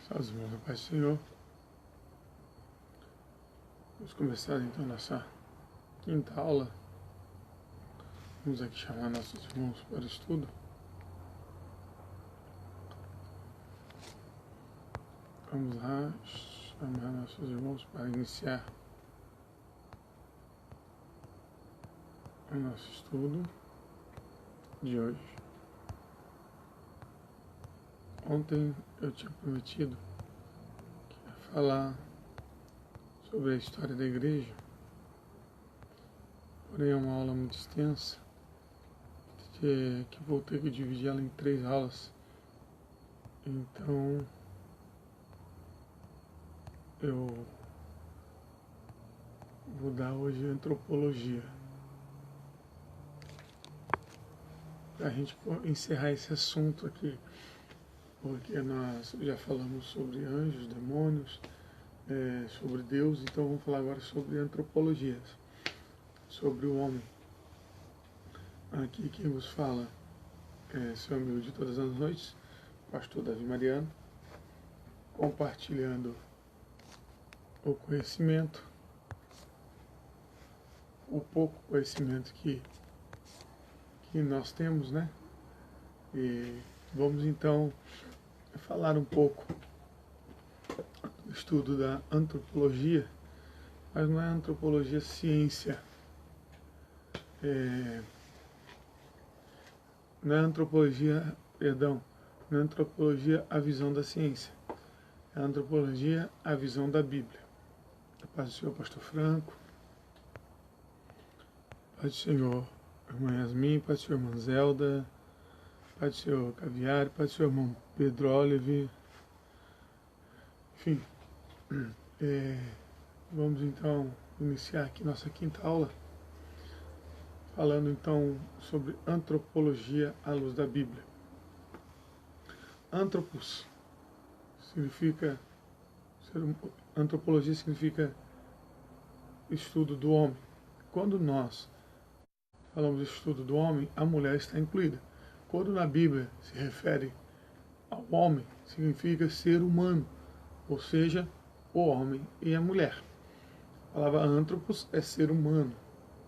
Salve, irmãos, a paz do Senhor. Vamos começar então nossa quinta aula. Vamos aqui chamar nossos irmãos para o estudo. Vamos lá chamar nossos irmãos para iniciar o nosso estudo de hoje. Ontem eu tinha prometido que ia falar sobre a história da igreja, porém é uma aula muito extensa, que vou ter que dividir ela em 3 aulas. Então eu vou dar hoje antropologia, para a gente encerrar esse assunto aqui, porque nós já falamos sobre anjos, demônios, sobre Deus, então vamos falar agora sobre antropologia, sobre o homem. Aqui quem vos fala é seu amigo de todas as noites, pastor Davi Mariano, compartilhando o conhecimento, o pouco conhecimento que nós temos, né? E vamos então falar um pouco do estudo da antropologia, mas não é antropologia ciência, não é antropologia, perdão, não é antropologia a visão da ciência, é antropologia a visão da Bíblia. A paz do Senhor, pastor Franco, paz do Senhor, irmã Yasmin, paz do Senhor, irmã Zelda, paz do Senhor, Caviar, paz do Senhor, irmão Pedro Olive. Enfim, vamos então iniciar aqui nossa quinta aula, falando então sobre antropologia à luz da Bíblia. Antropos significa, antropologia significa estudo do homem. Quando nós falamos de estudo do homem, a mulher está incluída. Quando na Bíblia se refere ao homem, significa ser humano, ou seja, o homem e a mulher. A palavra antropos é ser humano,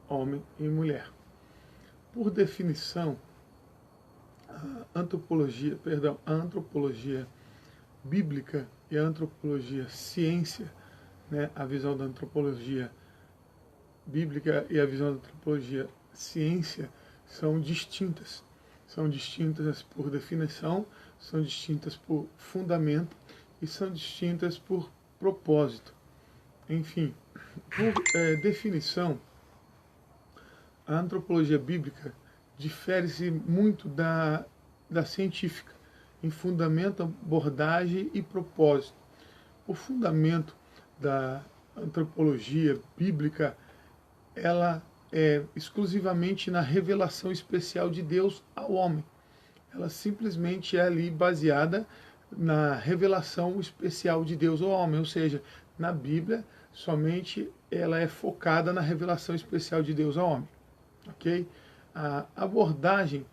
homem e mulher. Por definição, a antropologia bíblica e a antropologia ciência, né, a visão da antropologia bíblica e a visão da antropologia ciência são distintas. São distintas por definição, são distintas por fundamento e são distintas por propósito. Enfim, por definição, a antropologia bíblica difere-se muito da científica em fundamento, abordagem e propósito. O fundamento da antropologia bíblica, ela é exclusivamente na revelação especial de Deus ao homem. Ela simplesmente é ali baseada na revelação especial de Deus ao homem, ou seja, na Bíblia, somente ela é focada na revelação especial de Deus ao homem. Ok? A abordagem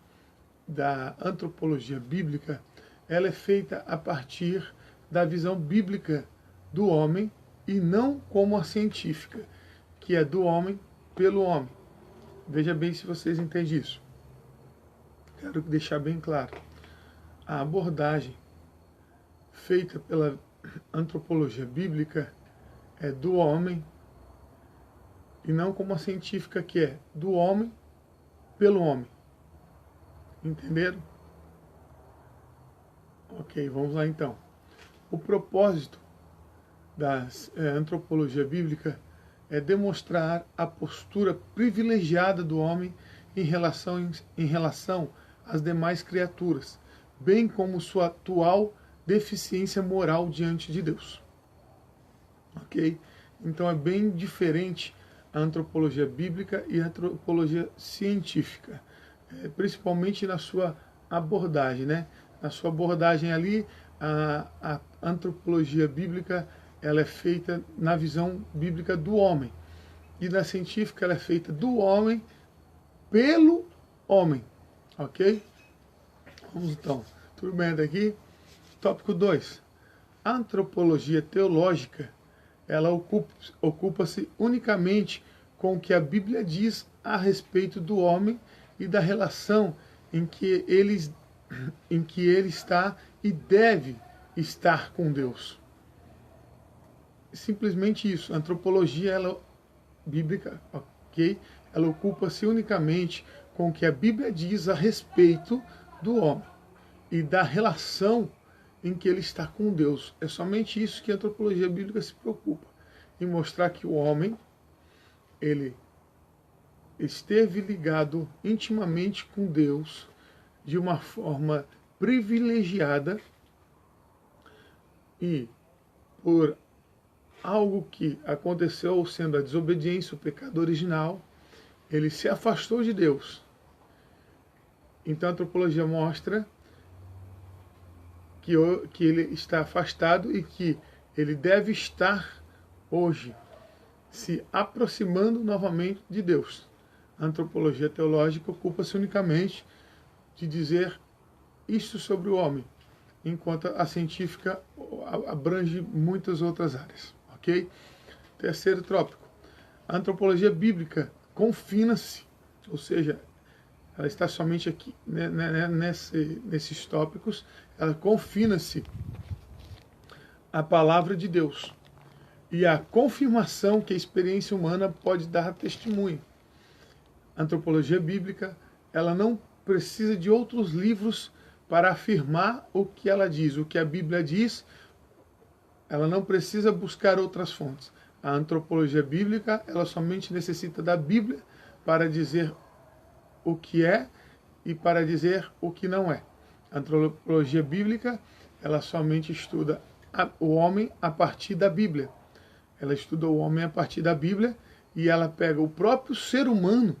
da antropologia bíblica, ela é feita a partir da visão bíblica do homem e não como a científica, que é do homem pelo homem. Veja bem se vocês entendem isso. Quero deixar bem claro. A abordagem feita pela antropologia bíblica é do homem e não como a científica, que é do homem pelo homem. Entenderam? Ok, vamos lá então. O propósito da antropologia bíblica é demonstrar a postura privilegiada do homem em relação às demais criaturas, bem como sua atual deficiência moral diante de Deus. Ok? Então é bem diferente a antropologia bíblica e a antropologia científica, principalmente na sua abordagem, né? Na sua abordagem ali, a antropologia bíblica, ela é feita na visão bíblica do homem, e na científica ela é feita do homem pelo homem, ok? Vamos então, tudo bem até aqui? Tópico 2. A antropologia teológica, ela ocupa-se unicamente com o que a Bíblia diz a respeito do homem e da relação em que ele está e deve estar com Deus. Simplesmente isso. A antropologia bíblica, ok? Ela ocupa-se unicamente com o que a Bíblia diz a respeito do homem e da relação em que ele está com Deus. É somente isso que a antropologia bíblica se preocupa, em mostrar que o homem, ele esteve ligado intimamente com Deus de uma forma privilegiada e por algo que aconteceu sendo a desobediência, o pecado original, ele se afastou de Deus. Então a antropologia mostra que ele está afastado e que ele deve estar hoje se aproximando novamente de Deus. A antropologia teológica ocupa-se unicamente de dizer isso sobre o homem, enquanto a científica abrange muitas outras áreas. Ok? Terceiro tópico. A antropologia bíblica confina-se, ou seja, ela está somente aqui, nesses tópicos, ela confina-se à palavra de Deus e à confirmação que a experiência humana pode dar testemunho. A antropologia bíblica, ela não precisa de outros livros para afirmar o que ela diz, o que a Bíblia diz. Ela não precisa buscar outras fontes. A antropologia bíblica, ela somente necessita da Bíblia para dizer o que é e para dizer o que não é. A antropologia bíblica, ela somente estuda o homem a partir da Bíblia. Ela estuda o homem a partir da Bíblia e ela pega o próprio ser humano,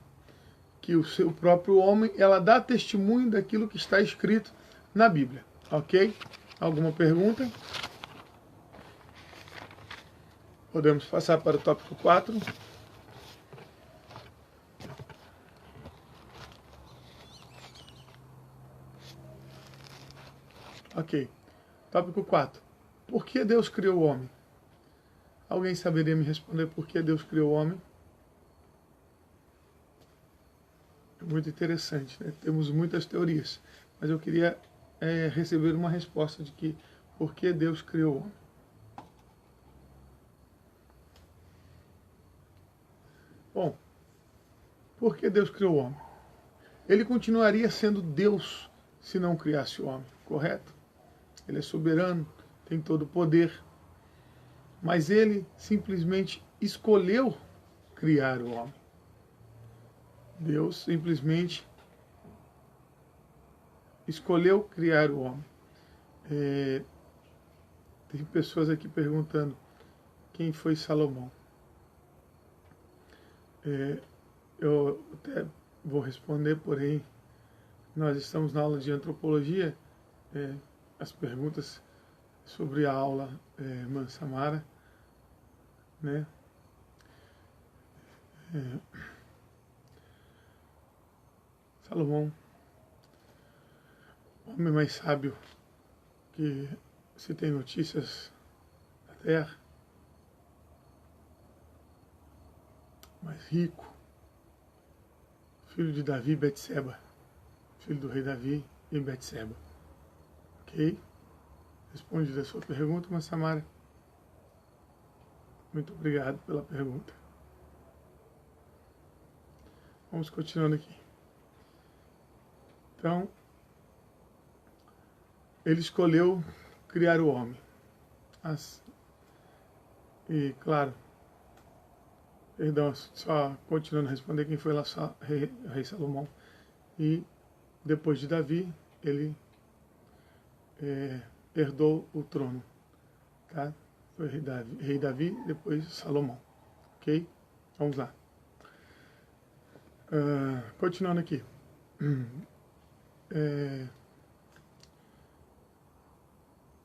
que o seu próprio homem, ela dá testemunho daquilo que está escrito na Bíblia. Ok? Alguma pergunta? Podemos passar para o tópico 4. Ok. Tópico 4. Por que Deus criou o homem? Alguém saberia me responder por que Deus criou o homem? É muito interessante, né? Temos muitas teorias, mas eu queria receber uma resposta de que por que Deus criou o homem. Bom, por que Deus criou o homem? Ele continuaria sendo Deus se não criasse o homem, correto? Ele é soberano, tem todo o poder, mas ele simplesmente escolheu criar o homem. Deus simplesmente escolheu criar o homem. Tem pessoas aqui perguntando quem foi Salomão. Eu até vou responder, porém, nós estamos na aula de antropologia, as perguntas sobre a aula irmã Samara, né? Salomão, o homem mais sábio que se tem notícias da terra, mais rico, filho de Davi e Betseba, filho do rei Davi e Betseba. Ok? Responde a sua pergunta, mas Samara, muito obrigado pela pergunta. Vamos continuando aqui. Então, ele escolheu criar o homem. E, claro, perdão, só continuando a responder quem foi lá, só rei Salomão. E depois de Davi, ele herdou o trono. Tá? Foi rei Davi, depois Salomão. Ok? Vamos lá. Continuando aqui.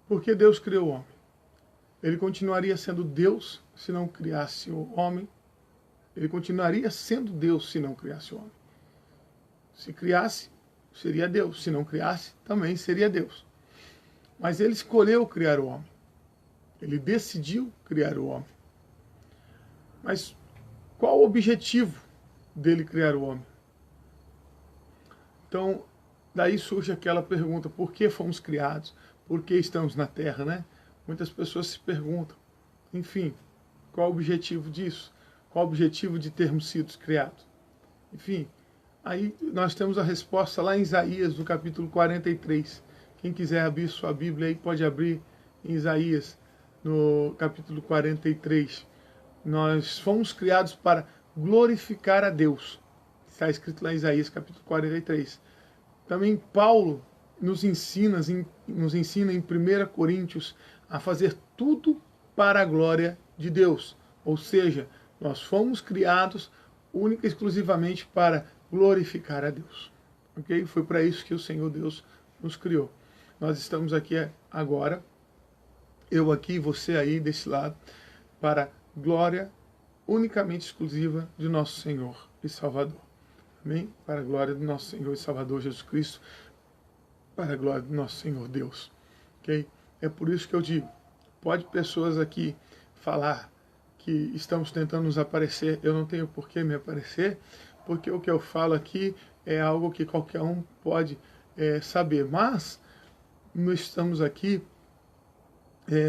Por que Deus criou o homem? Ele continuaria sendo Deus se não criasse o homem. Ele continuaria sendo Deus se não criasse o homem. Se criasse, seria Deus. Se não criasse, também seria Deus. Mas ele escolheu criar o homem. Ele decidiu criar o homem. Mas qual o objetivo dele criar o homem? Então, daí surge aquela pergunta, por que fomos criados? Por que estamos na Terra, né? Muitas pessoas se perguntam. Enfim, qual o objetivo disso? Qual o objetivo de termos sido criados? Enfim, aí nós temos a resposta lá em Isaías, no capítulo 43. Quem quiser abrir sua Bíblia aí, pode abrir em Isaías, no capítulo 43. Nós fomos criados para glorificar a Deus. Está escrito lá em Isaías, capítulo 43. Também Paulo nos ensina em 1 Coríntios a fazer tudo para a glória de Deus. Ou seja, nós fomos criados única e exclusivamente para glorificar a Deus. Ok? Foi para isso que o Senhor Deus nos criou. Nós estamos aqui agora, eu aqui, você aí desse lado, para glória unicamente exclusiva de nosso Senhor e Salvador. Amém? Para a glória do nosso Senhor e Salvador Jesus Cristo, para a glória do nosso Senhor Deus. Ok? É por isso que eu digo, pode pessoas aqui falar que estamos tentando nos aparecer, eu não tenho por que me aparecer, porque o que eu falo aqui é algo que qualquer um pode saber, mas nós estamos aqui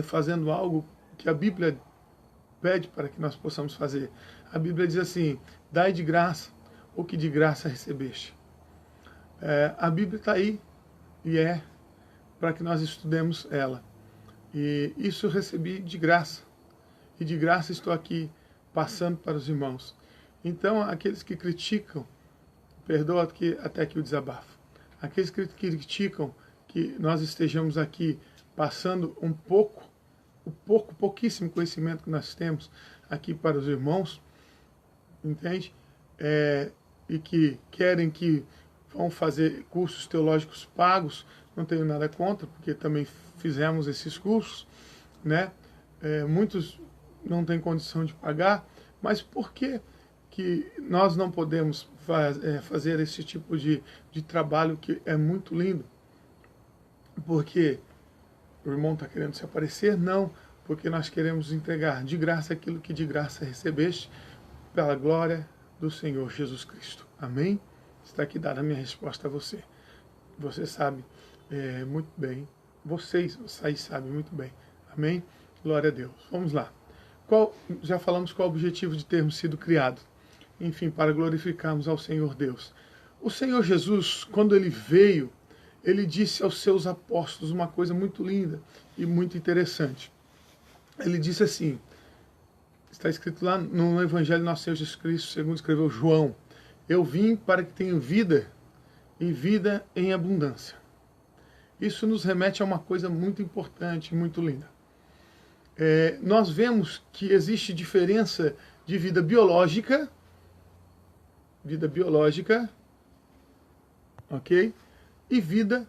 fazendo algo que a Bíblia pede para que nós possamos fazer. A Bíblia diz assim, dai de graça o que de graça recebeste. A Bíblia está aí e é para que nós estudemos ela. E isso eu recebi de graça. E de graça estou aqui passando para os irmãos. Então, aqueles que criticam, perdoa até aqui o desabafo. Aqueles que criticam que nós estejamos aqui passando pouquíssimo conhecimento que nós temos aqui para os irmãos, entende? E que querem que vão fazer cursos teológicos pagos, não tenho nada contra, porque também fizemos esses cursos, né? Muitos não têm condição de pagar, mas por que nós não podemos fazer esse tipo de trabalho que é muito lindo? Porque o irmão está querendo se aparecer? Não, porque nós queremos entregar de graça aquilo que de graça recebeste, pela glória do Senhor Jesus Cristo. Amém? Está aqui dada a minha resposta a você. Você sabe muito bem, vocês sabem muito bem. Amém? Glória a Deus. Vamos lá. Já falamos qual o objetivo de termos sido criados. Enfim, para glorificarmos ao Senhor Deus. O Senhor Jesus, quando ele veio, ele disse aos seus apóstolos uma coisa muito linda e muito interessante. Ele disse assim, está escrito lá no Evangelho de nosso Senhor Jesus Cristo, segundo escreveu João, eu vim para que tenham vida e vida em abundância. Isso nos remete a uma coisa muito importante, muito linda. Nós vemos que existe diferença de vida biológica, ok? E vida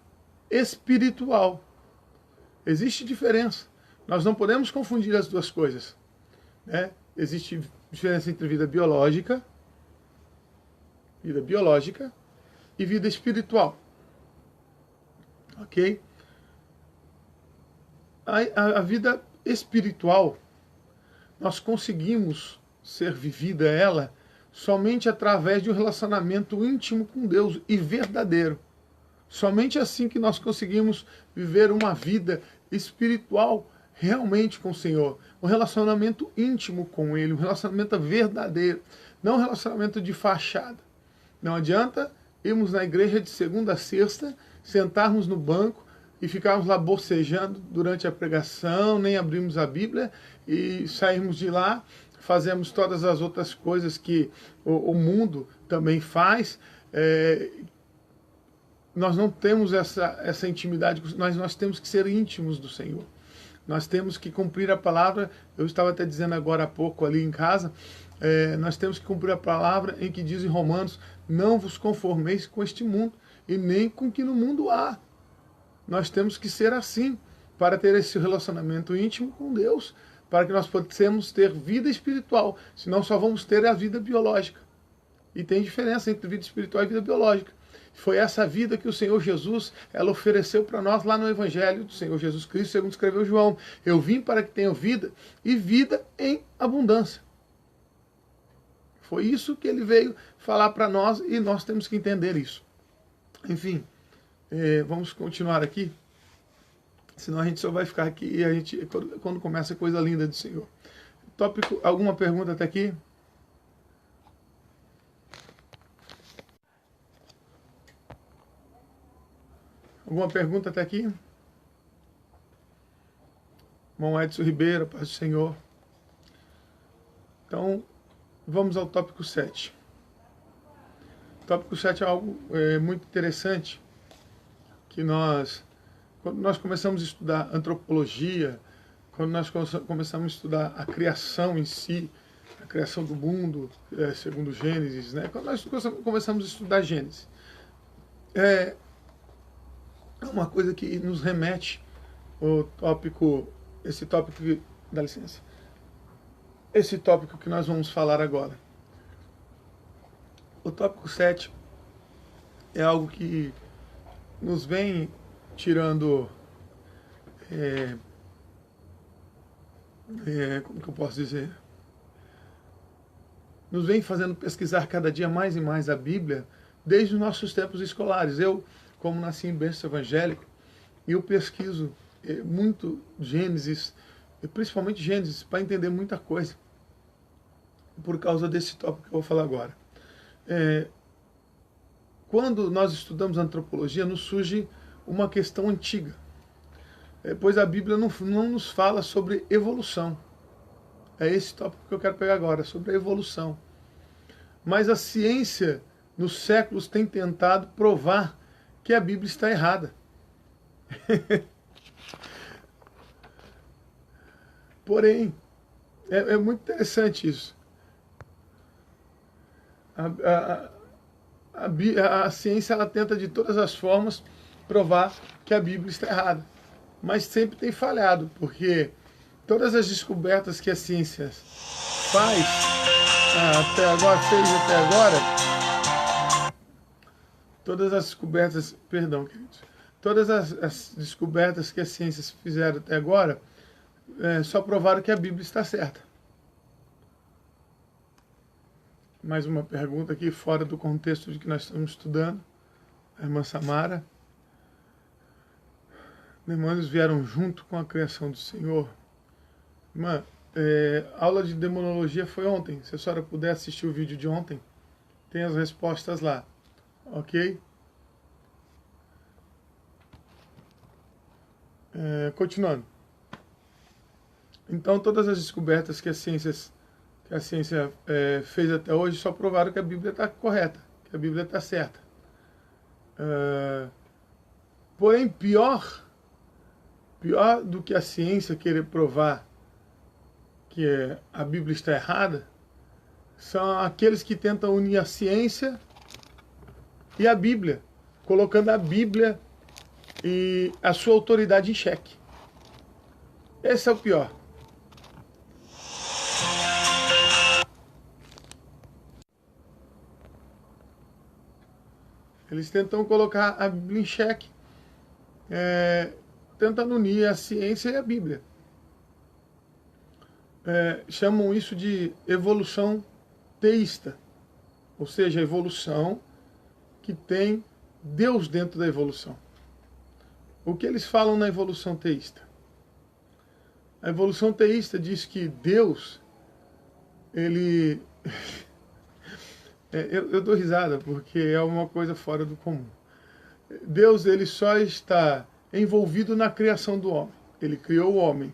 espiritual. Existe diferença. Nós não podemos confundir as duas coisas, né? Existe diferença entre vida biológica e vida espiritual, ok? A vida espiritual, nós conseguimos ser vivida ela somente através de um relacionamento íntimo com Deus e verdadeiro. Somente assim que nós conseguimos viver uma vida espiritual realmente com o Senhor. Um relacionamento íntimo com Ele, um relacionamento verdadeiro, não um relacionamento de fachada. Não adianta irmos na igreja de segunda a sexta, sentarmos no banco e ficarmos lá bocejando durante a pregação, nem abrimos a Bíblia e sairmos de lá, fazemos todas as outras coisas que o mundo também faz. Nós não temos essa intimidade, nós temos que ser íntimos do Senhor. Nós temos que cumprir a palavra, eu estava até dizendo agora há pouco ali em casa, nós temos que cumprir a palavra em que diz em Romanos, não vos conformeis com este mundo, e nem com o que no mundo há. Nós temos que ser assim, para ter esse relacionamento íntimo com Deus, para que nós possamos ter vida espiritual, senão só vamos ter a vida biológica. E tem diferença entre vida espiritual e vida biológica. Foi essa vida que o Senhor Jesus ela ofereceu para nós lá no Evangelho do Senhor Jesus Cristo, segundo escreveu João. Eu vim para que tenham vida e vida em abundância. Foi isso que ele veio falar para nós e nós temos que entender isso. Enfim, vamos continuar aqui, senão a gente só vai ficar aqui e a gente, quando começa a coisa linda do Senhor. Tópico, alguma pergunta até aqui? Alguma pergunta até aqui? Irmão Edson Ribeiro, paz do Senhor. Então, vamos ao tópico 7. O tópico 7 é algo muito interessante, que quando nós começamos a estudar antropologia, quando nós começamos a estudar a criação em si, a criação do mundo, segundo Gênesis, né? Quando nós começamos a estudar Gênesis, é uma coisa que nos remete esse tópico, dá licença, esse tópico que nós vamos falar agora. O tópico 7 é algo que nos vem tirando, como que eu posso dizer? Nos vem fazendo pesquisar cada dia mais e mais a Bíblia desde os nossos tempos escolares. Eu, como nasci em berço evangélico, eu pesquiso muito Gênesis, principalmente Gênesis, para entender muita coisa, por causa desse tópico que eu vou falar agora. Quando nós estudamos antropologia, nos surge uma questão antiga, pois a Bíblia não nos fala sobre evolução. É esse tópico que eu quero pegar agora, sobre a evolução. Mas a ciência, nos séculos, tem tentado provar que a Bíblia está errada. Porém, é muito interessante isso. A ciência ela tenta de todas as formas provar que a Bíblia está errada, mas sempre tem falhado, porque todas as descobertas que a ciência fez até agora, todas as descobertas, perdão, queridos, todas as descobertas que as ciências fizeram até agora só provaram que a Bíblia está certa. Mais uma pergunta aqui, fora do contexto de que nós estamos estudando. A irmã Samara. Demônios vieram junto com a criação do Senhor. Irmã, a aula de demonologia foi ontem. Se a senhora puder assistir o vídeo de ontem, tem as respostas lá. Ok? Continuando. Então, todas as descobertas que a ciência fez até hoje só provaram que a Bíblia está correta, que a Bíblia está certa. Porém, pior do que a ciência querer provar que a Bíblia está errada, são aqueles que tentam unir a ciência e a Bíblia, colocando a Bíblia e a sua autoridade em xeque. Esse é o pior. Eles tentam colocar a Bíblia em xeque, tentando unir a ciência e a Bíblia. Chamam isso de evolução teísta, ou seja, a evolução que tem Deus dentro da evolução. O que eles falam na evolução teísta? A evolução teísta diz que Deus, ele... eu dou risada porque é uma coisa fora do comum. Deus, ele só está envolvido na criação do homem. Ele criou o homem.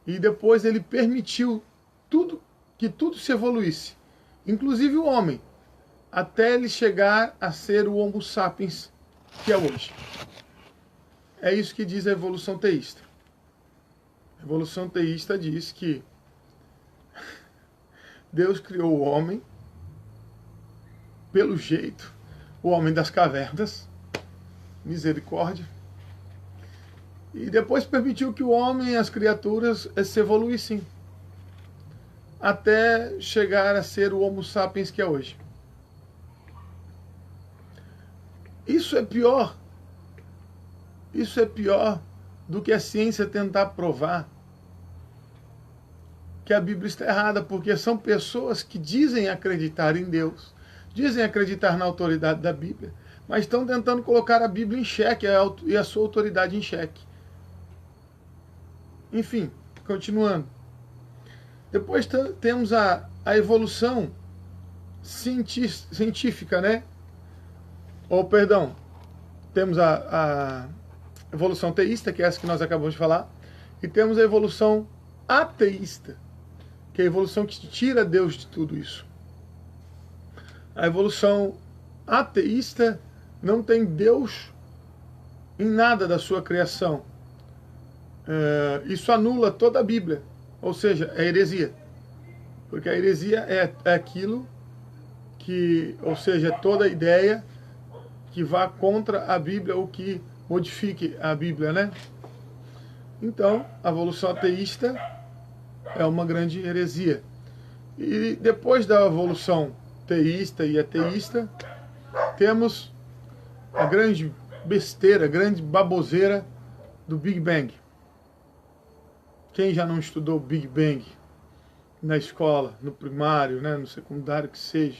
E depois ele permitiu que tudo se evoluísse, inclusive o homem, até ele chegar a ser o Homo sapiens que é hoje. É isso que diz a evolução teísta. A evolução teísta diz que Deus criou o homem pelo jeito, o homem das cavernas, misericórdia, e depois permitiu que o homem e as criaturas se evoluíssem até chegar a ser o Homo sapiens que é hoje. Isso é pior. Isso é pior do que a ciência tentar provar que a Bíblia está errada, porque são pessoas que dizem acreditar em Deus, dizem acreditar na autoridade da Bíblia, mas estão tentando colocar a Bíblia em xeque e a sua autoridade em xeque. Enfim, continuando. Depois temos a evolução científica, né? Ou, perdão, temos a evolução teísta, que é essa que nós acabamos de falar, e temos a evolução ateísta, que é a evolução que tira Deus de tudo isso. A evolução ateísta não tem Deus em nada da sua criação. Isso anula toda a Bíblia, ou seja, é heresia. Porque a heresia é aquilo que, ou seja, toda ideia que vá contra a Bíblia ou que modifique a Bíblia, né? Então, a evolução ateísta é uma grande heresia. E depois da evolução teísta e ateísta, temos a grande besteira, a grande baboseira do Big Bang. Quem já não estudou Big Bang na escola, no primário, né, no secundário, que seja?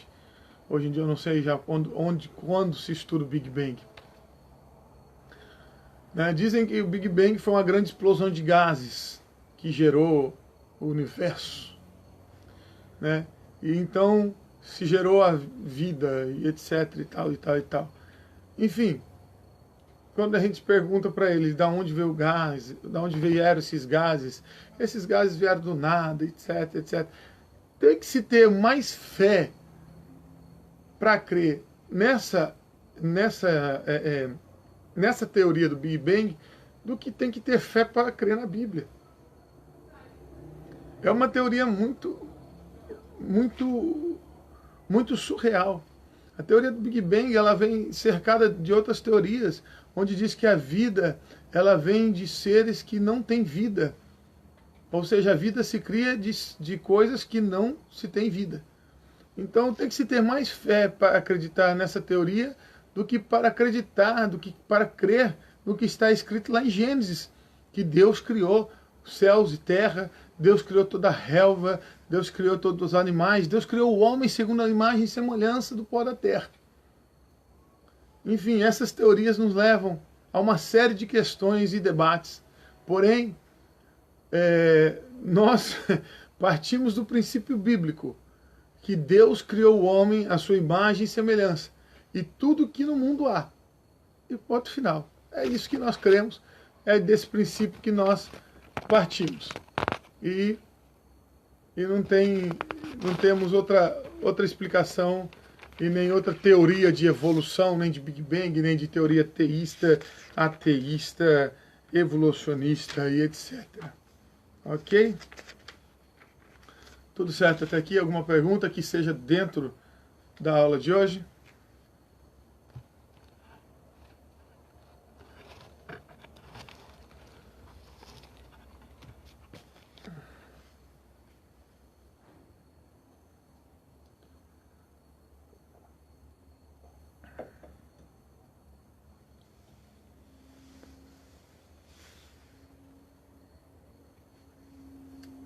Hoje em dia eu não sei já quando se estuda o Big Bang. Né, dizem que o Big Bang foi uma grande explosão de gases que gerou o universo. Né? E então se gerou a vida, e etc, e tal, e tal, e tal. Enfim, quando a gente pergunta para eles de onde veio o gás, de onde vieram esses gases vieram do nada, etc, etc. Tem que se ter mais fé para crer nessa teoria do Big Bang do que tem que ter fé para crer na Bíblia. É uma teoria muito surreal. A teoria do Big Bang, ela vem cercada de outras teorias, onde diz que a vida, ela vem de seres que não têm vida. Ou seja, a vida se cria de coisas que não se tem vida. Então tem que se ter mais fé para acreditar nessa teoria do que para acreditar, do que para crer no que está escrito lá em Gênesis, que Deus criou céus e terra, Deus criou toda a relva, Deus criou todos os animais, Deus criou o homem segundo a imagem e semelhança do pó da terra. Enfim, essas teorias nos levam a uma série de questões e debates. Porém, nós partimos do princípio bíblico, que Deus criou o homem à sua imagem e semelhança, e tudo que no mundo há. E ponto final. É isso que nós cremos, é desse princípio que nós partimos. E não temos outra explicação e nem outra teoria de evolução, nem de Big Bang, nem de teoria teísta, ateísta, evolucionista e etc. Ok? Tudo certo até aqui? Alguma pergunta que seja dentro da aula de hoje?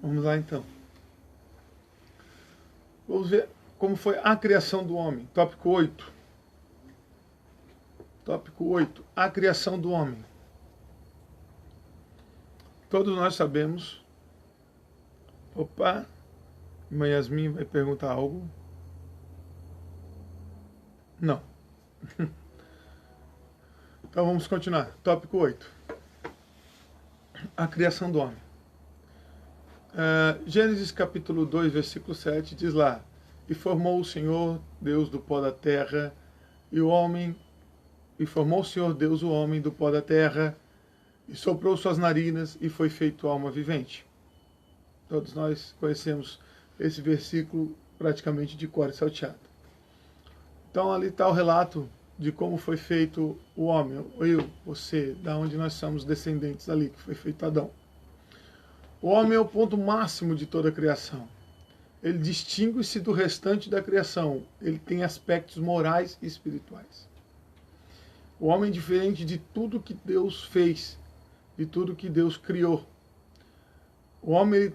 Vamos lá então. Vamos ver como foi a criação do homem. Tópico 8. Tópico 8. A criação do homem. Todos nós sabemos. Opa, irmã Yasmin vai perguntar algo? Não. Então vamos continuar. Tópico 8. A criação do homem. Gênesis capítulo 2, versículo 7, diz lá: E formou o Senhor Deus do pó da terra, e formou o Senhor Deus o homem do pó da terra, e soprou suas narinas, e foi feito alma vivente. Todos nós conhecemos esse versículo praticamente de cor e salteado. Então ali está o relato de como foi feito o homem, eu, você, da onde nós somos descendentes ali, que foi feito Adão. O homem é o ponto máximo de toda a criação. Ele distingue-se do restante da criação. Ele tem aspectos morais e espirituais. O homem é diferente de tudo que Deus fez, de tudo que Deus criou. O homem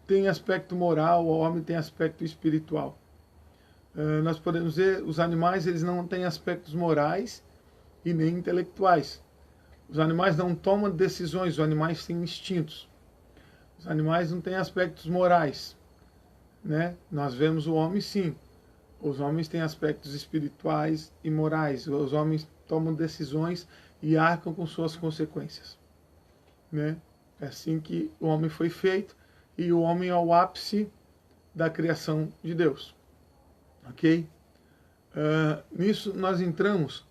tem aspecto moral, o homem tem aspecto espiritual. Nós podemos ver, os animais eles não têm aspectos morais e nem intelectuais. Os animais não tomam decisões, os animais têm instintos. Os animais não têm aspectos morais, né? Nós vemos o homem sim. Os homens têm aspectos espirituais e morais. Os homens tomam decisões e arcam com suas consequências, né? É assim que o homem foi feito e o homem é o ápice da criação de Deus. Ok? Nisso nós entramos.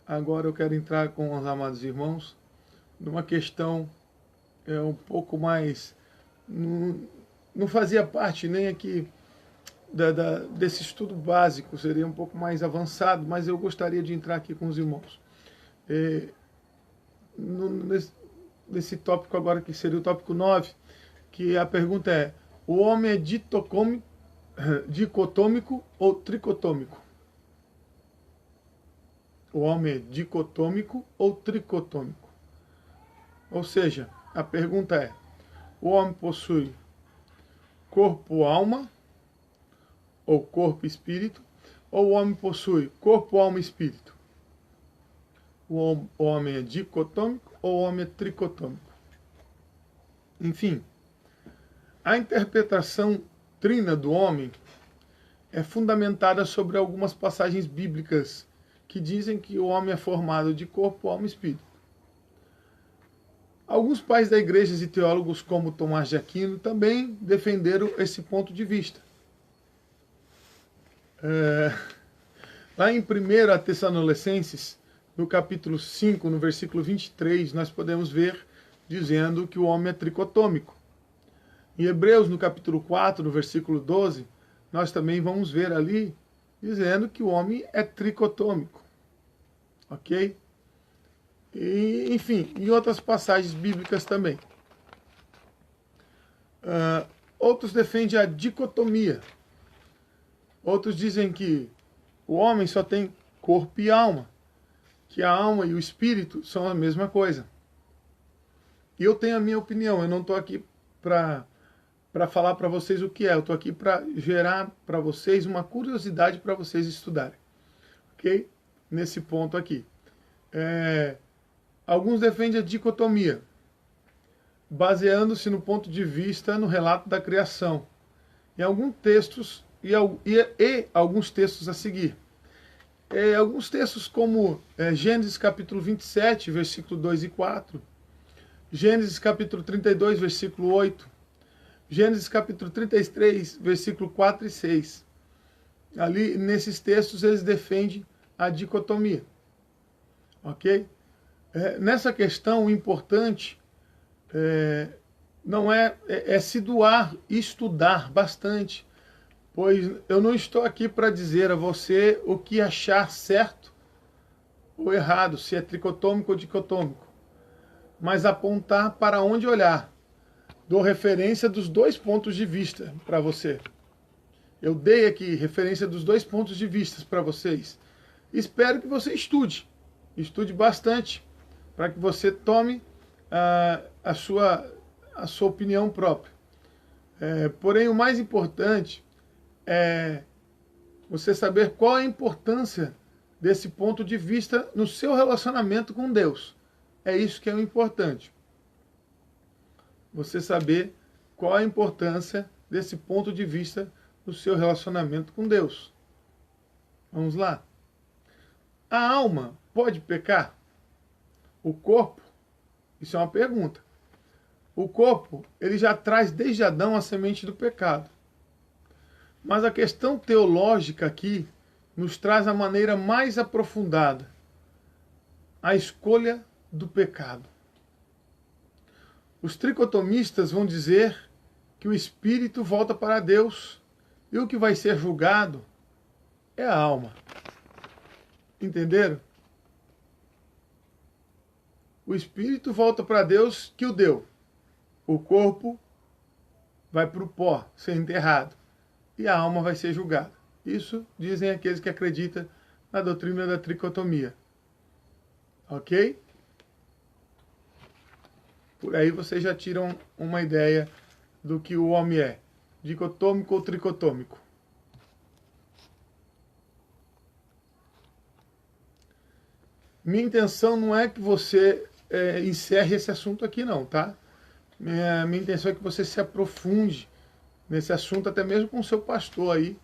Agora eu quero entrar com os amados irmãos numa questão um pouco mais... Não fazia parte nem aqui desse estudo básico, seria um pouco mais avançado, mas eu gostaria de entrar aqui com os irmãos. Nesse tópico agora, que seria o tópico 9, que a pergunta é: o homem é dicotômico ou tricotômico? O homem é dicotômico ou tricotômico? Ou seja, a pergunta é: o homem possui corpo, alma, ou corpo e espírito, ou o homem possui corpo, alma e espírito? O homem é dicotômico ou o homem é tricotômico? Enfim, a interpretação trina do homem é fundamentada sobre algumas passagens bíblicas que dizem que o homem é formado de corpo, alma e espírito. Alguns pais da igreja e teólogos, como Tomás de Aquino, também defenderam esse ponto de vista. Lá em 1 Tessalonicenses, no capítulo 5, no versículo 23, nós podemos ver dizendo que o homem é tricotômico. Em Hebreus, no capítulo 4, no versículo 12, nós também vamos ver ali dizendo que o homem é tricotômico. Ok? E, enfim, em outras passagens bíblicas também. Outros defendem a dicotomia. Outros dizem que o homem só tem corpo e alma, que a alma e o espírito são a mesma coisa. E eu tenho a minha opinião, eu não estou aqui para falar para vocês o que é, eu estou aqui para gerar para vocês uma curiosidade para vocês estudarem. Ok? Nesse ponto aqui. Alguns defendem a dicotomia, baseando-se no ponto de vista no relato da criação. Em alguns textos, e alguns textos a seguir. Alguns textos como Gênesis capítulo 27, versículo 2 e 4, Gênesis capítulo 32, versículo 8, Gênesis capítulo 33, versículo 4 e 6. Ali, nesses textos, eles defendem a dicotomia. Ok? Nessa questão, o importante não é se doar e estudar bastante, pois eu não estou aqui para dizer a você o que achar certo ou errado, se é tricotômico ou dicotômico, mas apontar para onde olhar. Dou referência dos dois pontos de vista para você. Eu dei aqui referência dos dois pontos de vista para vocês. Espero que você estude bastante, para que você tome a sua opinião própria. Porém, o mais importante é você saber qual a importância desse ponto de vista no seu relacionamento com Deus. É isso que é o importante. Você saber qual a importância desse ponto de vista no seu relacionamento com Deus. Vamos lá. A alma pode pecar? O corpo? Isso é uma pergunta. O corpo, ele já traz desde Adão a semente do pecado. Mas a questão teológica aqui nos traz a maneira mais aprofundada. A escolha do pecado. Os tricotomistas vão dizer que o espírito volta para Deus e o que vai ser julgado é a alma. Entenderam? O espírito volta para Deus que o deu. O corpo vai para o pó, ser enterrado. E a alma vai ser julgada. Isso dizem aqueles que acreditam na doutrina da tricotomia. Ok? Por aí vocês já tiram uma ideia do que o homem é. Dicotômico ou tricotômico. Minha intenção não é que você encerre esse assunto aqui não, tá? Minha intenção é que você se aprofunde nesse assunto, até mesmo com o seu pastor aí.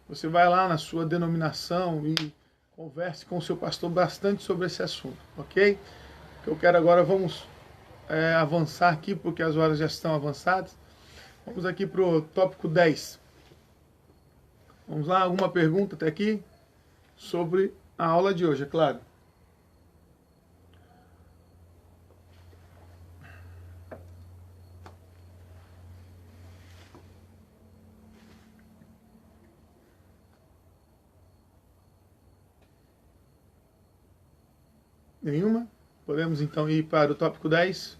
Você vai lá na sua denominação e converse com o seu pastor bastante sobre esse assunto, ok? O que eu quero agora, vamos avançar aqui, porque as horas já estão avançadas. Vamos aqui para o tópico 10. Vamos lá, alguma pergunta até aqui sobre a aula de hoje, é claro. Nenhuma? Podemos então ir para o tópico 10.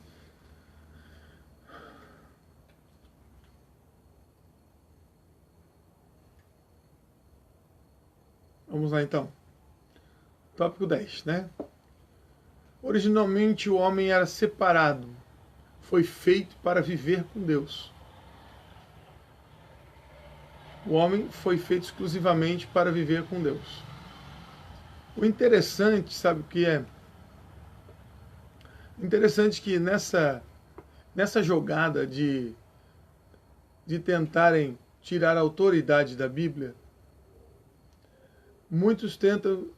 Vamos lá então. Tópico 10, né? Originalmente o homem era separado, foi feito para viver com Deus. O homem foi feito exclusivamente para viver com Deus. O interessante, sabe o que é? Interessante que nessa jogada de tentarem tirar a autoridade da Bíblia, muitos tentam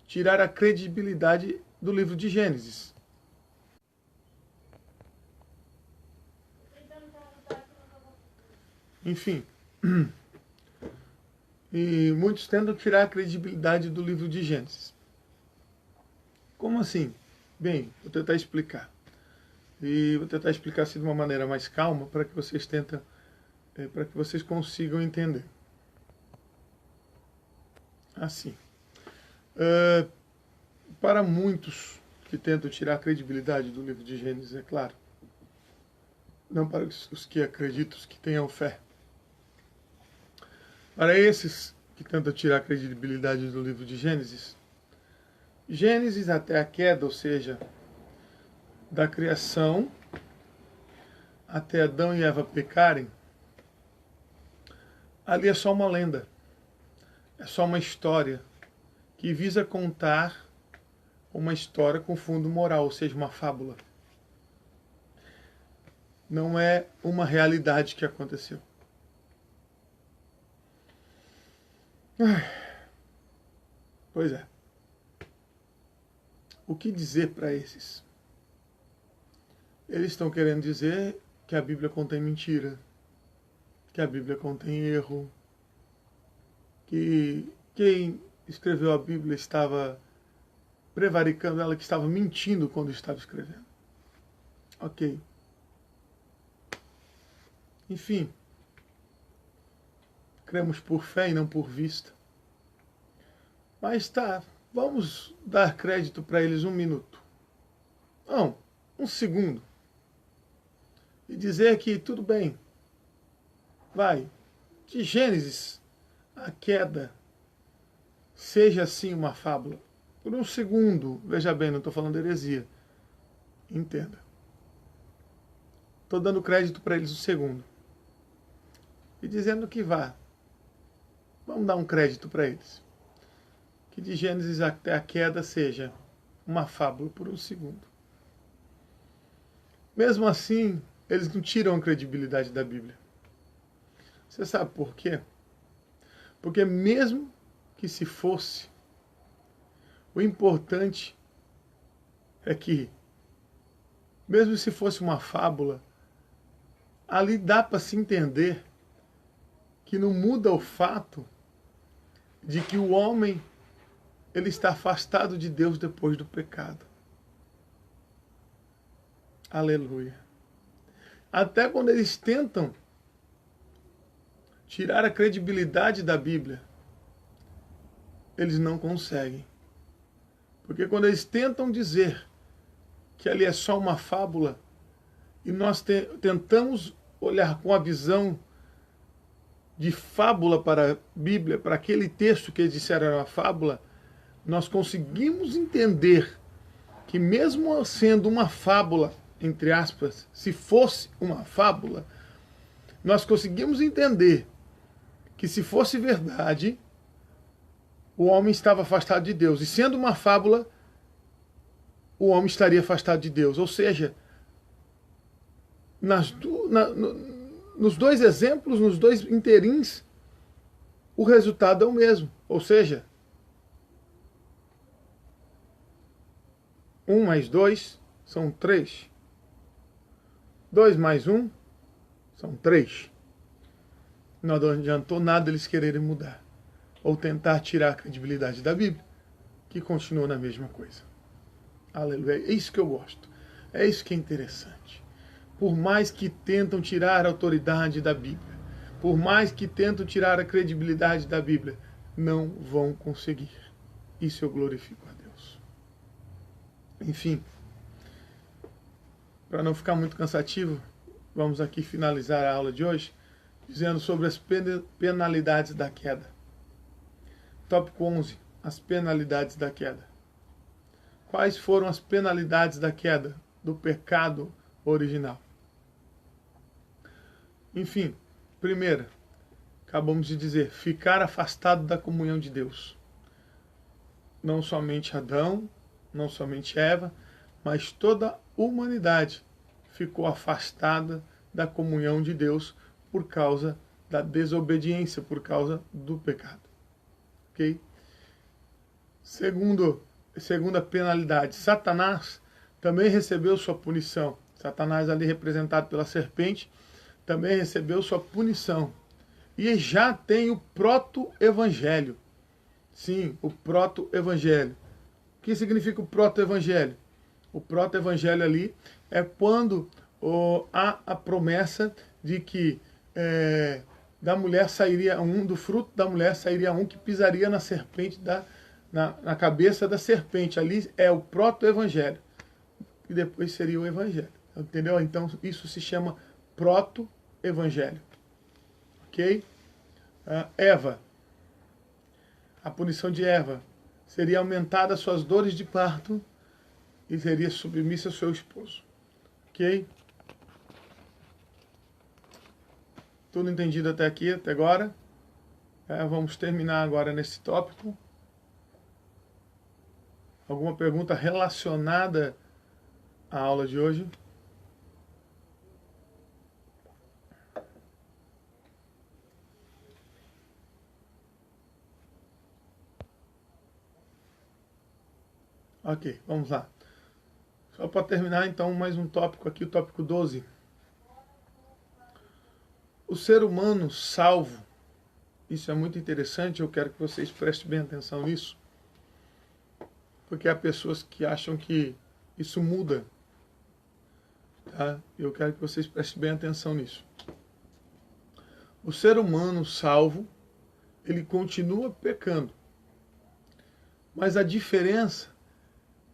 tirar a credibilidade do livro de Gênesis. Enfim, e muitos tentam tirar a credibilidade do livro de Gênesis. Como assim? Bem, vou tentar explicar. E vou tentar explicar assim de uma maneira mais calma para que vocês para que vocês consigam entender. Assim, para muitos que tentam tirar a credibilidade do livro de Gênesis, é claro, não para os que acreditam, os que tenham fé. Para esses que tentam tirar a credibilidade do livro de Gênesis, Gênesis até a queda, ou seja, da criação até Adão e Eva pecarem, ali é só uma lenda, é só uma história que visa contar uma história com fundo moral, ou seja, uma fábula. Não é uma realidade que aconteceu. Pois é. O que dizer para esses? Eles estão querendo dizer que a Bíblia contém mentira, que a Bíblia contém erro, que quem escreveu a Bíblia estava prevaricando ela, que estava mentindo quando estava escrevendo. Ok. Enfim, cremos por fé e não por vista. Mas tá, vamos dar crédito para eles um minuto. Não, um segundo. E dizer que tudo bem. Vai, de Gênesis a queda seja assim uma fábula. Por um segundo, veja bem, não estou falando de heresia. Entenda. Estou dando crédito para eles um segundo. E dizendo que vá. Vamos dar um crédito para eles. Que de Gênesis até a queda seja uma fábula por um segundo. Mesmo assim, eles não tiram a credibilidade da Bíblia. Você sabe por quê? Porque mesmo que se fosse, o importante é que, mesmo se fosse uma fábula, ali dá para se entender que não muda o fato de que o homem ele está afastado de Deus depois do pecado. Aleluia. Até quando eles tentam tirar a credibilidade da Bíblia, eles não conseguem. Porque quando eles tentam dizer que ali é só uma fábula, e nós tentamos olhar com a visão de fábula para a Bíblia, para aquele texto que eles disseram era uma fábula, nós conseguimos entender que mesmo sendo uma fábula, entre aspas, se fosse uma fábula, nós conseguimos entender que se fosse verdade, o homem estava afastado de Deus. E sendo uma fábula, o homem estaria afastado de Deus. Ou seja, nos dois exemplos, nos dois interins, o resultado é o mesmo. Ou seja, 1 mais 2 são 3. 2 mais 1 são 3. Não adiantou nada eles quererem mudar ou tentar tirar a credibilidade da Bíblia, que continua na mesma coisa. Aleluia. É isso que eu gosto. É isso que é interessante. Por mais que tentam tirar a autoridade da Bíblia, por mais que tentam tirar a credibilidade da Bíblia, não vão conseguir. Isso eu glorifico a Deus. Enfim, para não ficar muito cansativo, vamos aqui finalizar a aula de hoje dizendo sobre as penalidades da queda. Tópico 11. As penalidades da queda. Quais foram as penalidades da queda do pecado original? Enfim, primeira, acabamos de dizer, ficar afastado da comunhão de Deus. Não somente Adão, não somente Eva, mas toda a humanidade ficou afastada da comunhão de Deus por causa da desobediência, por causa do pecado. Ok? Segunda penalidade, Satanás também recebeu sua punição. Satanás ali representado pela serpente, também recebeu sua punição. E já tem o proto-evangelho. Sim, o proto-evangelho. O que significa o proto-evangelho? O proto-evangelho ali é quando há a promessa de que da mulher sairia um, do fruto da mulher sairia um que pisaria na serpente, na cabeça da serpente. Ali é o proto-evangelho. E depois seria o evangelho. Entendeu? Então isso se chama proto-evangelho. Ok? Eva. A punição de Eva seria aumentada suas dores de parto e seria submissa ao seu esposo. Ok? Tudo entendido até aqui, até agora? Vamos terminar agora nesse tópico. Alguma pergunta relacionada à aula de hoje? Ok, vamos lá. Só para terminar, então, mais um tópico aqui, o tópico 12. O ser humano salvo, isso é muito interessante, eu quero que vocês prestem bem atenção nisso, porque há pessoas que acham que isso muda, tá? Eu quero que vocês prestem bem atenção nisso. O ser humano salvo, ele continua pecando, mas a diferença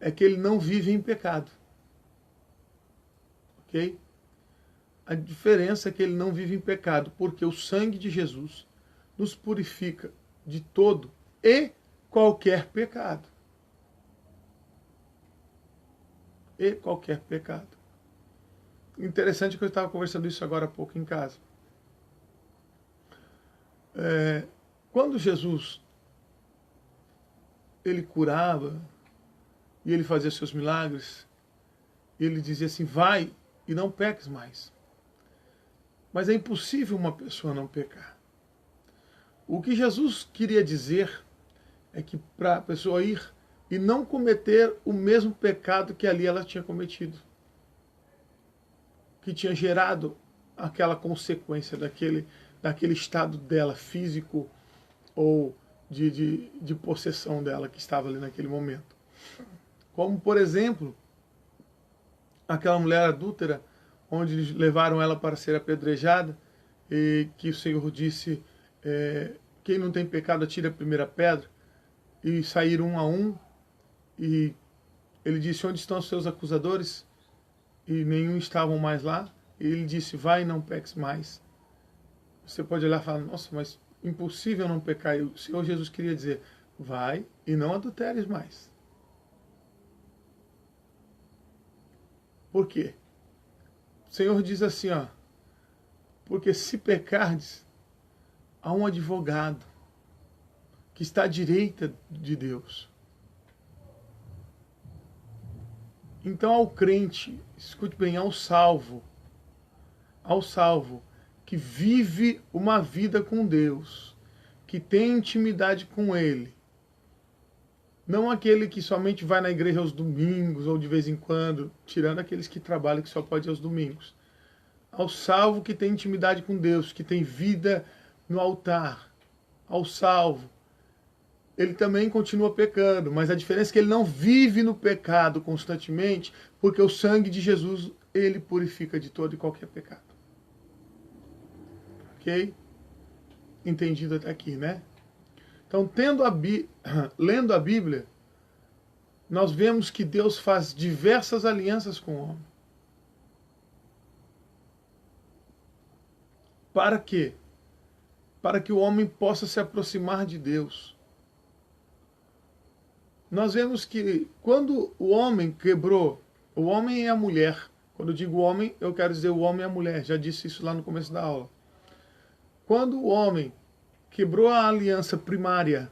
é que ele não vive em pecado. Ok? A diferença é que ele não vive em pecado, porque o sangue de Jesus nos purifica de todo e qualquer pecado. E qualquer pecado. Interessante que eu estava conversando isso agora há pouco em casa. Quando Jesus ele curava e ele fazia seus milagres, ele dizia assim, vai e não peques mais. Mas é impossível uma pessoa não pecar. O que Jesus queria dizer é que para a pessoa ir e não cometer o mesmo pecado que ali ela tinha cometido, que tinha gerado aquela consequência daquele estado dela físico ou de possessão dela que estava ali naquele momento. Como, por exemplo, aquela mulher adúltera, onde eles levaram ela para ser apedrejada, e que o Senhor disse, quem não tem pecado atire a primeira pedra, e saíram um a um, e ele disse, onde estão os seus acusadores? E nenhum estavam mais lá, e ele disse, vai e não peques mais. Você pode olhar e falar, nossa, mas impossível não pecar. E o Senhor Jesus queria dizer, vai e não adulteres mais. Por quê? O Senhor diz assim, ó, porque se pecardes, há um advogado que está à direita de Deus. Então ao crente, escute bem, ao salvo, que vive uma vida com Deus, que tem intimidade com Ele, não aquele que somente vai na igreja aos domingos ou de vez em quando, tirando aqueles que trabalham que só pode ir aos domingos. Ao salvo que tem intimidade com Deus, que tem vida no altar, ao salvo, ele também continua pecando, mas a diferença é que ele não vive no pecado constantemente, porque o sangue de Jesus, ele purifica de todo e qualquer pecado. Ok? Entendido até aqui, né? Então, lendo a Bíblia, nós vemos que Deus faz diversas alianças com o homem. Para quê? Para que o homem possa se aproximar de Deus. Nós vemos que quando o homem quebrou, o homem e a mulher, quando eu digo homem, eu quero dizer o homem e a mulher, já disse isso lá no começo da aula. Quando o homem quebrou a aliança primária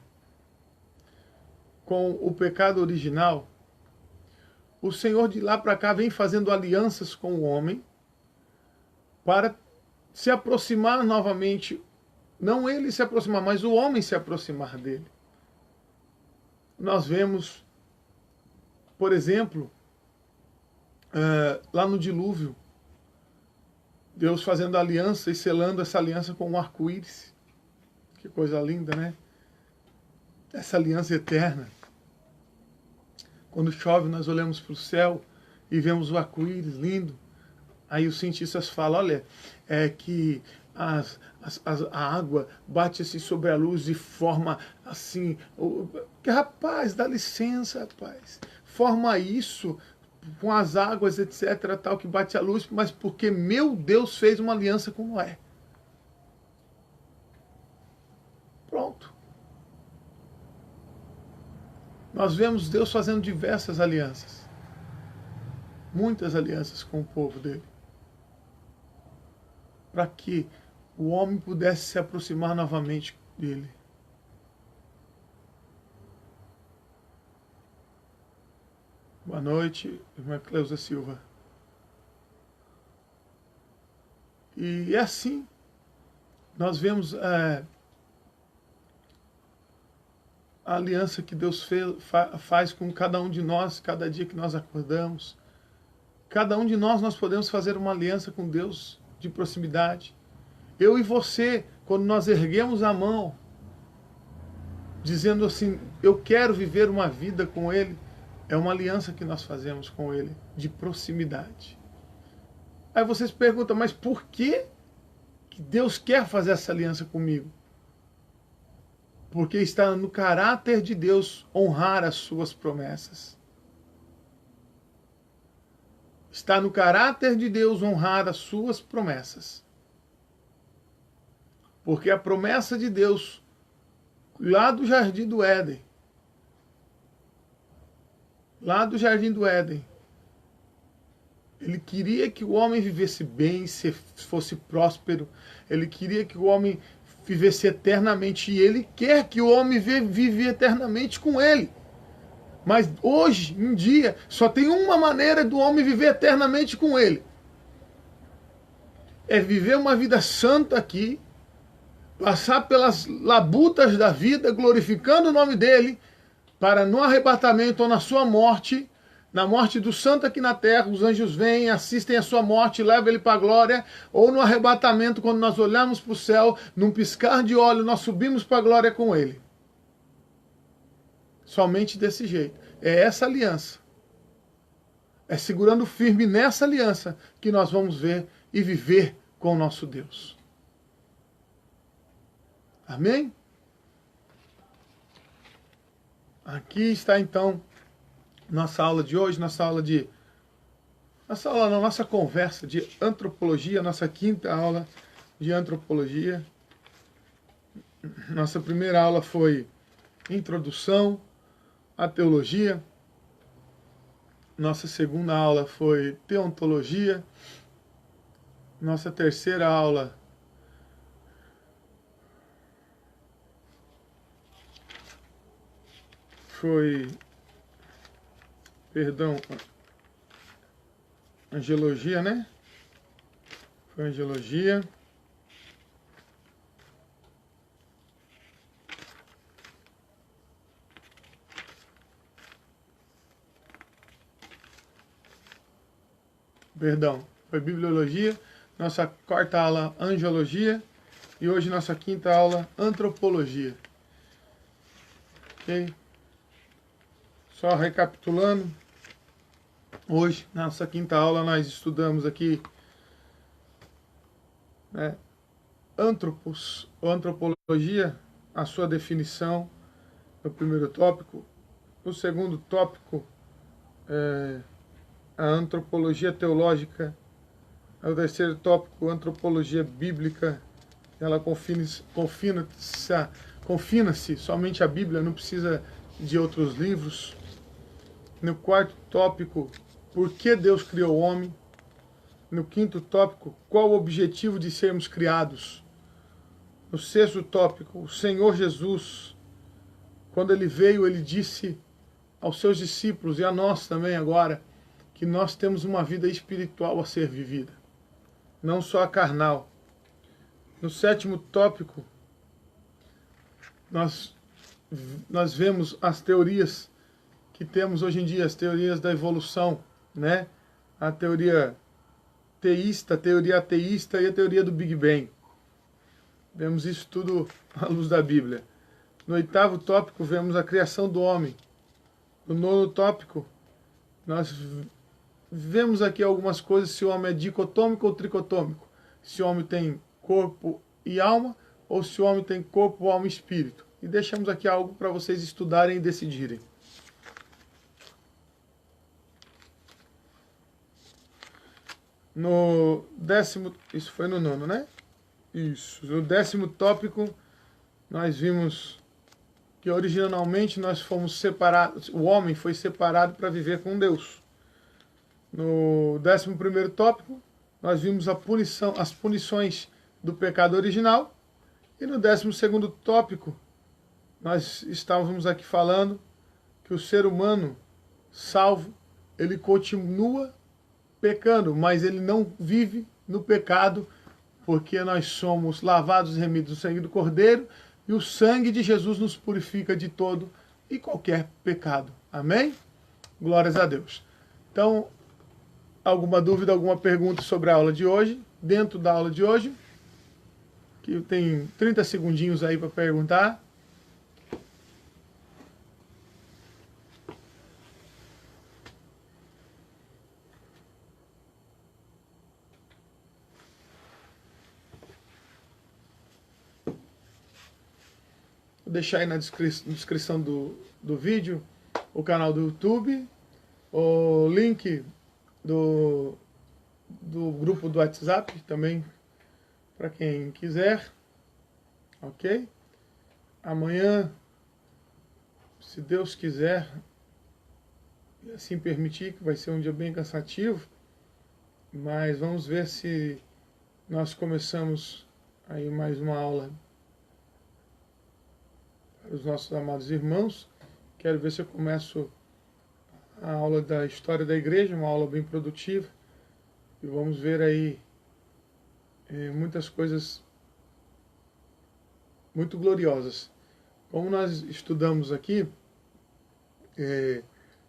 com o pecado original, o Senhor de lá para cá vem fazendo alianças com o homem para se aproximar novamente, não ele se aproximar, mas o homem se aproximar dele. Nós vemos, por exemplo, lá no dilúvio, Deus fazendo aliança e selando essa aliança com um arco-íris. Que coisa linda, né? Essa aliança eterna. Quando chove, nós olhamos para o céu e vemos o arco-íris lindo. Aí os cientistas falam, olha, é que a água bate assim sobre a luz e forma assim... Rapaz, dá licença, rapaz. Forma isso com as águas, etc., tal, que bate a luz, mas porque meu Deus fez uma aliança com Noé. Pronto. Nós vemos Deus fazendo diversas alianças. Muitas alianças com o povo dele. Para que o homem pudesse se aproximar novamente dele. Boa noite, irmã Cleusa Silva. E é assim, nós vemos a aliança que Deus faz com cada um de nós, cada dia que nós acordamos. Cada um de nós podemos fazer uma aliança com Deus de proximidade. Eu e você, quando nós erguemos a mão, dizendo assim, eu quero viver uma vida com Ele, é uma aliança que nós fazemos com Ele, de proximidade. Aí vocês perguntam, mas por que Deus quer fazer essa aliança comigo? Porque está no caráter de Deus honrar as suas promessas. Está no caráter de Deus honrar as suas promessas. Porque a promessa de Deus, lá do Jardim do Éden, Ele queria que o homem vivesse bem, fosse próspero. Ele queria que o homem vivesse eternamente. E Ele quer que o homem vive eternamente com Ele. Mas hoje em dia, só tem uma maneira do homem viver eternamente com Ele. É viver uma vida santa aqui, passar pelas labutas da vida, glorificando o nome dEle, para no arrebatamento ou na sua morte, na morte do santo aqui na terra, os anjos vêm, assistem a sua morte, levam ele para a glória, ou no arrebatamento, quando nós olhamos para o céu, num piscar de olho, nós subimos para a glória com ele. Somente desse jeito. É essa aliança. É segurando firme nessa aliança que nós vamos ver e viver com o nosso Deus. Amém? Aqui está então nossa aula de hoje, nossa conversa de antropologia, nossa quinta aula de antropologia. Nossa primeira aula foi introdução à teologia. Nossa segunda aula foi teontologia. Nossa terceira aula foi, perdão, angelologia, né? Foi angelologia. Perdão, foi bibliologia. Nossa quarta aula, angiologia. E hoje nossa quinta aula, antropologia. Ok? Só recapitulando. Hoje, na nossa quinta aula, nós estudamos aqui antropos, ou antropologia, a sua definição, no primeiro tópico. No segundo tópico, a antropologia teológica. O terceiro tópico, antropologia bíblica. Ela confina-se somente à Bíblia, não precisa de outros livros. No quarto tópico, por que Deus criou o homem? No quinto tópico, qual o objetivo de sermos criados? No sexto tópico, o Senhor Jesus, quando ele veio, ele disse aos seus discípulos e a nós também agora, que nós temos uma vida espiritual a ser vivida, não só a carnal. No sétimo tópico, nós vemos as teorias que temos hoje em dia, as teorias da evolução, né? A teoria teísta, a teoria ateísta e a teoria do Big Bang. Vemos isso tudo à luz da Bíblia. No oitavo tópico, vemos a criação do homem. No nono tópico, nós vemos aqui algumas coisas, se o homem é dicotômico ou tricotômico. Se o homem tem corpo e alma, ou se o homem tem corpo, alma e espírito. E deixamos aqui algo para vocês estudarem e decidirem. No décimo, isso foi no nono, né? Isso. No décimo tópico, nós vimos que originalmente nós fomos separados, o homem foi separado para viver com Deus. No 11º tópico, nós vimos as punições do pecado original. E no 12º tópico, nós estávamos aqui falando que o ser humano salvo, ele continua pecando, mas ele não vive no pecado, porque nós somos lavados e remidos no sangue do Cordeiro, e o sangue de Jesus nos purifica de todo e qualquer pecado. Amém? Glórias a Deus. Então, alguma dúvida, alguma pergunta sobre a aula de hoje? Dentro da aula de hoje, que tem 30 segundinhos aí para perguntar. Vou deixar aí na descrição do vídeo o canal do YouTube, o link do grupo do WhatsApp também, para quem quiser, ok? Amanhã, se Deus quiser, e assim permitir, que vai ser um dia bem cansativo, mas vamos ver se nós começamos aí mais uma aula para os nossos amados irmãos. Quero ver se eu começo a aula da história da igreja, uma aula bem produtiva, e vamos ver aí muitas coisas muito gloriosas. Como nós estudamos aqui,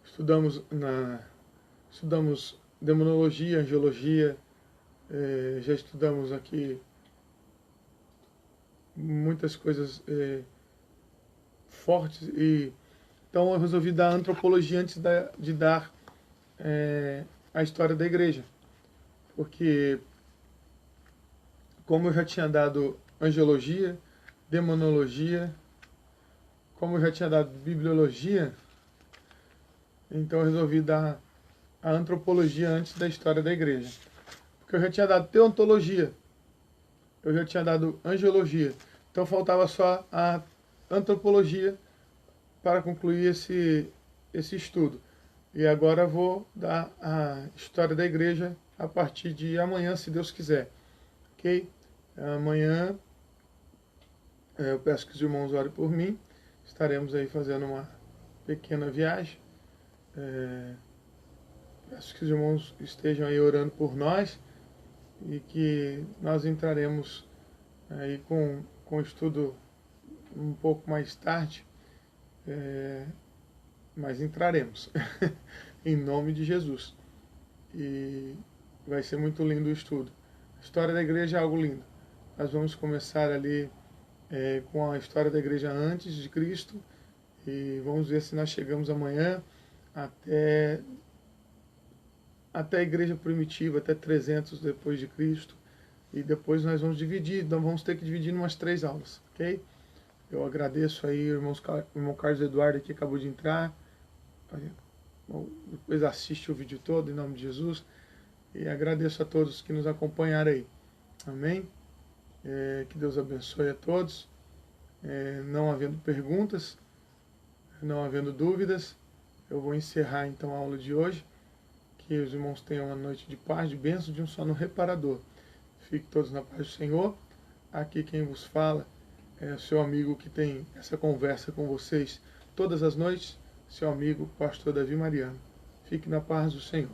estudamos demonologia, angiologia, já estudamos aqui muitas coisas fortes, e então eu resolvi dar antropologia antes de dar a história da igreja, porque como eu já tinha dado angiologia, demonologia, como eu já tinha dado bibliologia, então eu resolvi dar a antropologia antes da história da igreja. Porque eu já tinha dado teontologia, eu já tinha dado angiologia, então faltava só a antropologia para concluir esse estudo. E agora vou dar a história da igreja a partir de amanhã, se Deus quiser. Ok? Amanhã eu peço que os irmãos orem por mim. Estaremos aí fazendo uma pequena viagem. Peço que os irmãos estejam aí orando por nós e que nós entraremos aí com o estudo um pouco mais tarde, mas entraremos, em nome de Jesus. E vai ser muito lindo o estudo. A história da igreja é algo lindo. Nós vamos começar ali com a história da igreja antes de Cristo e vamos ver se nós chegamos amanhã até a igreja primitiva, até 300 depois de Cristo. E depois nós vamos dividir, então vamos ter que dividir em umas 3 aulas, ok? Eu agradeço aí, o irmão Carlos Eduardo que acabou de entrar. Depois assiste o vídeo todo, em nome de Jesus. E agradeço a todos que nos acompanharam aí. Amém? Que Deus abençoe a todos. Não havendo perguntas, não havendo dúvidas, eu vou encerrar então a aula de hoje. Que os irmãos tenham uma noite de paz, de bênção, de um sono reparador. Fiquem todos na paz do Senhor. Aqui quem vos fala é o seu amigo que tem essa conversa com vocês todas as noites, seu amigo, pastor Davi Mariano. Fique na paz do Senhor.